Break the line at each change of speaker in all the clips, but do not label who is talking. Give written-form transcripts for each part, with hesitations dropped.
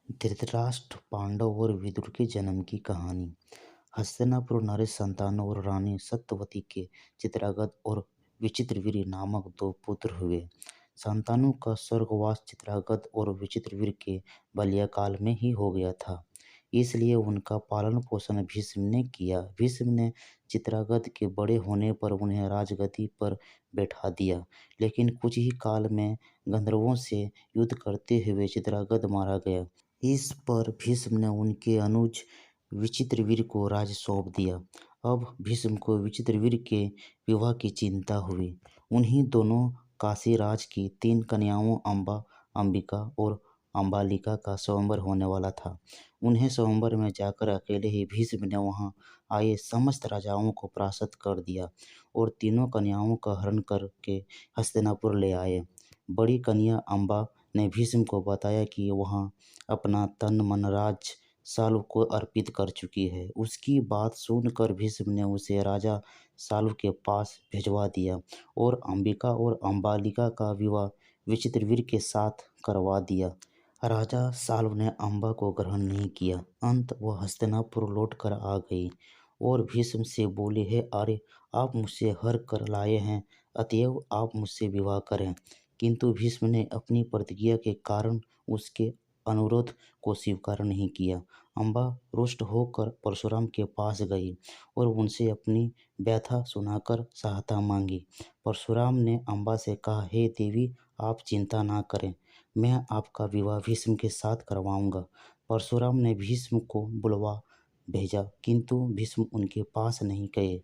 धृतराष्ट्र, पांडव और विदुर के जन्म की कहानी। हस्तिनापुर नरेश संतानों और रानी सत्यवती के चित्रांगद और विचित्रवीर्य नामक दो पुत्र हुए। संतानों का स्वर्गवास चित्रांगद और विचित्रवीर्य के बाल्यकाल में ही हो गया था, इसलिए उनका पालन पोषण भीष्म ने किया। भीष्म ने चित्रांगद के बड़े होने पर उन्हें राजगद्दी पर बैठा दिया, लेकिन कुछ ही काल में गंधर्वों से युद्ध करते हुए चित्रांगद मारा गया। इस पर भीष्म ने उनके अनुज विचित्रवीर्य को राज्य सौंप दिया। अब भीष्म को विचित्रवीर्य के विवाह की चिंता हुई। उन्हीं दोनों काशीराज की 3 कन्याओं अंबा, अंबिका और अंबालिका का स्वयंवर होने वाला था। उन्हें स्वयंवर में जाकर अकेले ही भीष्म ने वहां आए समस्त राजाओं को परास्त कर दिया और तीनों कन्याओं का हरण करके हस्तिनापुर ले आए। बड़ी कन्या अंबा ने भीष्म को बताया कि वहां अपना तन मन राज सालु को अर्पित कर चुकी है। उसकी बात सुनकर भीष्म ने उसे राजा सालु के पास भिजवा दिया और अंबिका और अंबालिका का विवाह विचित्रवीर्य के साथ करवा दिया। राजा सालु ने अंबा को ग्रहण नहीं किया। अंत वह हस्तिनापुर लौट कर आ गई और भीष्म से बोले, हे आर्य, आप मुझसे हर कर लाए हैं, अतएव आप मुझसे विवाह करें। किंतु भीष्म ने अपनी प्रतिज्ञा के कारण उसके अनुरोध को स्वीकार नहीं किया। अंबा रुष्ट होकर परशुराम के पास गई और उनसे अपनी व्यथा सुनाकर सहायता मांगी। परशुराम ने अंबा से कहा, हे देवी, आप चिंता ना करें, मैं आपका विवाह भीष्म के साथ करवाऊंगा। परशुराम ने भीष्म को बुलवा भेजा, किंतु भीष्म उनके पास नहीं गए।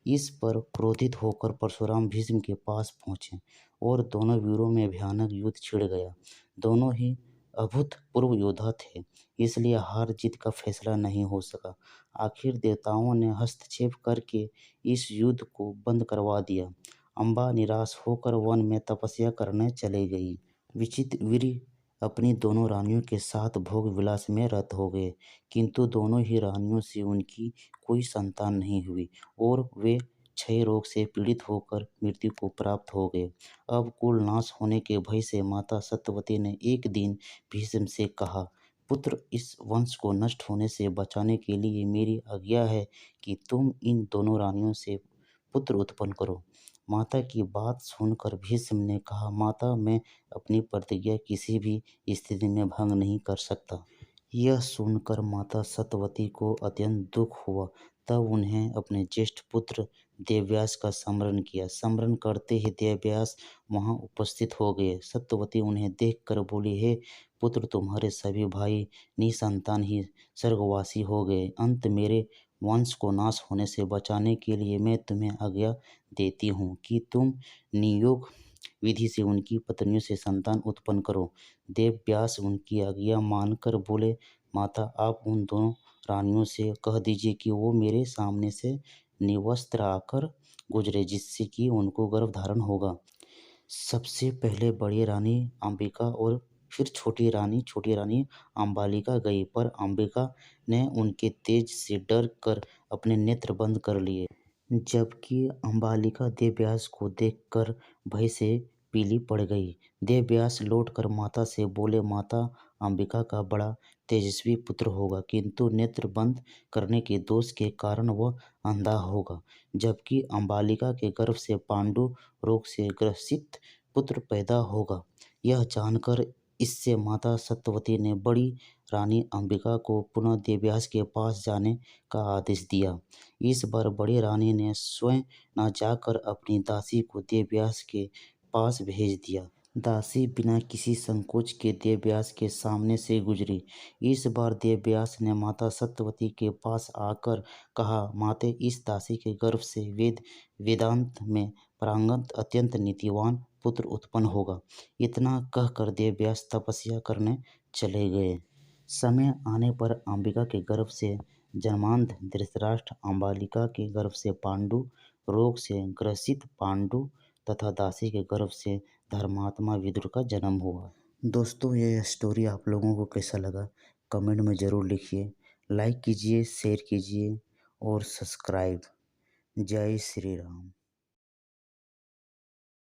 इस पर क्रोधित होकर परशुराम भीष्म के पास पहुंचे और दोनों वीरों में भयानक युद्ध छिड़ गया। दोनों ही अभूतपूर्व योद्धा थे, इसलिए हार जीत का फैसला नहीं हो सका। आखिर देवताओं ने हस्तक्षेप करके इस युद्ध को बंद करवा दिया। अंबा निराश होकर वन में तपस्या करने चले गई। विचित्रवीर्य अपनी दोनों रानियों के साथ भोग विलास में रत हो गए, किंतु दोनों ही रानियों से उनकी कोई संतान नहीं हुई और वे क्षय रोग से पीड़ित होकर मृत्यु को प्राप्त हो गए। अब कुल नाश होने के भय से माता सत्यवती ने एक दिन भीष्म से कहा, पुत्र, इस वंश को नष्ट होने से बचाने के लिए मेरी आज्ञा है कि तुम इन दोनों रानियों से पुत्र उत्पन्न करो। माता की बात सुनकर भीष्म ने कहा, माता, मैं अपनी प्रतिज्ञा किसी भी स्थिति में भंग नहीं कर सकता। यह सुनकर माता सत्यवती को अत्यंत दुख हुआ। तब उन्हें अपने ज्येष्ठ पुत्र देवव्यास का स्मरण किया। स्मरण करते ही देवव्यास वहां उपस्थित हो गए। सत्यवती उन्हें देखकर बोली, हे पुत्र, तुम्हारे सभी भाई निसंतान ही स्वर्गवासी हो गए। अंत मेरे वंश को नाश होने से बचाने के लिए मैं तुम्हें आज्ञा देती हूँ कि तुम नियोग विधि से उनकी पत्नियों से संतान उत्पन्न करो। देवव्यास उनकी आज्ञा मानकर बोले, माता, आप उन दोनों रानियों से कह दीजिए कि वो मेरे सामने से निवस्त्र आकर गुजरे, जिससे कि उनको गर्भ धारण होगा। सबसे पहले बड़ी रानी अंबिका और फिर छोटी रानी अंबालिका गई, पर अंबिका ने उनके तेज से डर कर अपने नेत्र बंद कर लिए, जबकि अंबालिका देवव्यास को देखकर भय से पीली पड़ गई। देवव्यास लौटकर माता से बोले, माता, अंबिका का बड़ा तेजस्वी पुत्र होगा, किंतु नेत्र बंद करने के दोष के कारण वह अंधा होगा, जबकि अंबालिका के गर्भ से पांडु रोग से ग्रसित पुत्र पैदा होगा। यह जानकर इससे माता सत्यवती ने बड़ी रानी अंबिका को पुनः देवव्यास के पास जाने का आदेश दिया। इस बार बड़ी रानी ने स्वयं न जाकर अपनी दासी को देवव्यास के पास भेज दिया। दासी बिना किसी संकोच के देवव्यास के सामने से गुजरी। इस बार देवव्यास ने माता सत्यवती के पास आकर कहा, माते, इस दासी के गर्भ से वेदांत में पारंगत अत्यंत नीतिवान पुत्र उत्पन्न होगा। इतना कहकर देवव्यास तपस्या करने चले गए। समय आने पर अंबिका के गर्भ से जन्मांध धृतराष्ट्र, अंबालिका के गर्भ से पांडु, रोग से ग्रसित पांडु तथा दासी के गर्भ से धर्मात्मा विदुर का जन्म हुआ। दोस्तों, यह स्टोरी आप लोगों को कैसा लगा कमेंट में ज़रूर लिखिए। लाइक कीजिए, शेयर कीजिए और सब्सक्राइब। जय श्री राम।